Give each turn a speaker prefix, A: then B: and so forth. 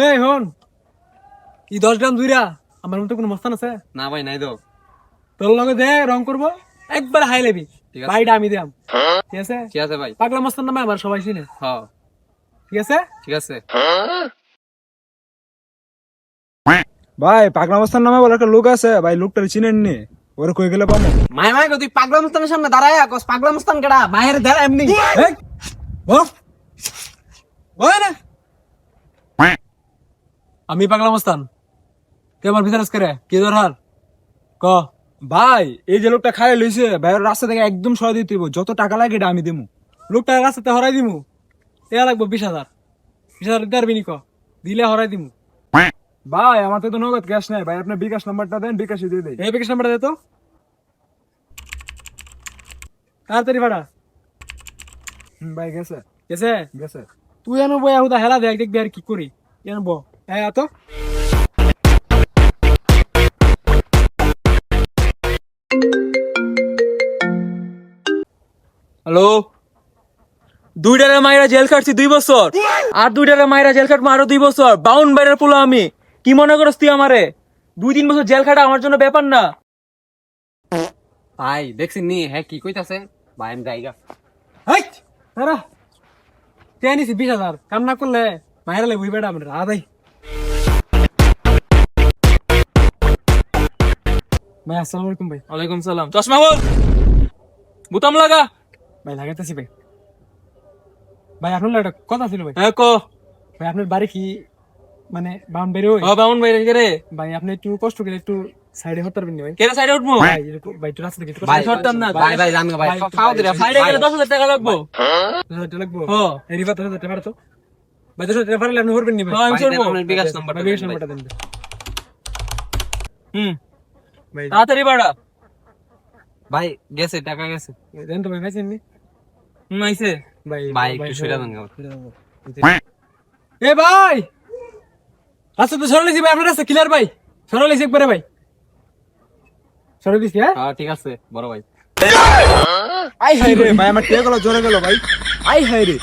A: এই হন কি 10 গ্রাম জুইরা আমার মতো কোনো মস্তান আছে?
B: না ভাই নাই তো।
A: তোর লগে দে রং করবো একবার হাই লেবি,
B: ঠিক আছে।
A: ভাইটা আমি দিলাম। ঠিক আছে,
B: ঠিক আছে ভাই।
A: পাগলা মস্তান নামে আমার সবাই চিনে।
B: হ্যাঁ
A: ঠিক আছে,
B: ঠিক আছে।
C: ভাই পাগলা মস্তান নামে বলে একটা লোক আছে ভাই, লোকটার চিনেন নি? ওরে কই গেলে পাবো?
B: মাই মাই তুই পাগলা মুস্তানের সামনে দাঁড়ায় কস পাগলা মুস্তান কেডা? মায়ের দাঁড়া এমনি।
A: এই বস ওই না, আমি পাগলা মস্তান। তুই আমার বিজনেস করে কি দরকার ক?
C: ভাই এই যে লোকটা খাই লইছে ভাই, ওর রাস্তা থেকে একদম সরাই দিতে হইব, যত টাকা লাগে এটা আমি দেবো।
A: লোকটা রাস্তাতে হরাই দিমু, এ লাগবো 20,000। 20,000 দিতে পারবি নি ক? দিলে হরাই দিমু।
C: ভাই আমার তো নগদ ক্যাশ নাই ভাই, আপনার বিকাশ নাম্বারটা দেন, বিকাশে দিয়ে দেই।
A: এই প্যাকেজ নাম্বারটা দে তো তাড়াতাড়ি ভাড়া।
C: ভাই গেছে
A: গেছে?
C: গেছে।
A: তুই এনে বই আহুদা হেলা দেখ দেখবি আর কি করি। এনে ব হ্যাঁ তো
D: হ্যালো, দুইটারে মাইরা জেল খাটছি 2 বছর, আর দুইটারে মাইরা জেল খাটবো আরো 2 বছর। বাউন বাইরের পোলা আমি, কি মনে করস তুই আমারে? 2-3 বছর জেল খাটা আমার জন্য ব্যাপার না।
B: ভাই দেখছিস নি হ্যাঁ কি কইতাছে? ভাই আমি যাইগা।
A: হাই দাঁড়া, তুই আনিস 20,000 কাম না করলে মায়েরা লেবুই বেড়া আমরা আদাই। ভাই আসসালামু আলাইকুম ভাই।
D: ওয়ালাইকুম সালাম। চশমা বল, বুতাম লাগা।
A: ভাই লাগাইতেছি ভাই। ভাই আপনার একটা কথা ছিল ভাই।
D: হ্যাঁ ক।
A: ভাই আপনার বাড়ি কি মানে বাউন বেরো?
D: ও বাউন বাইরে কে রে?
A: ভাই আপনি একটু কষ্ট করে একটু সাইডে হতে পারবেন না ভাই?
D: কে রে সাইডে উঠবো?
A: ভাই এরকম ভাই একটু রাস্তা থেকে একটু
B: ভাই
D: সরতাম না।
B: ভাই ভাই জানো ভাই খাও দিরা
D: সাইডে গেলে 10,000 টাকা লাগবো।
A: 10,000 লাগবো।
D: ও
A: এই রিভার 10,000 টাকা তো ভাই 10,000 টাকা পারলে আপনি করবেন নি ভাই?
D: হ্যাঁ, আমি চলবো।
B: আপনার বিকাশ নাম্বারটা
A: ভাই বিকাশ নাম্বারটা দেন
D: হুম,
A: ভাই।
D: তাড়াতাড়ি বাড়া।
B: ভাই গেছে টাকা গেছে।
A: দেন তো ভাই খাইছেন নি?
D: আইছে।
A: ভাই
B: ভাই একটু সইরা দেন গো।
A: এ ভাই রাস্তা তো সরালেছি ভাই, আপনার রাস্তা ক্লিয়ার ভাই, সরালেছি একবারে ভাই, সরাই দিছি। হ্যাঁ
B: হ্যাঁ ঠিক আছে বড় ভাই।
C: আই হাই রে ভাই, আমার টেয়া গেল জোরে গেল ভাই, আই হাই রে।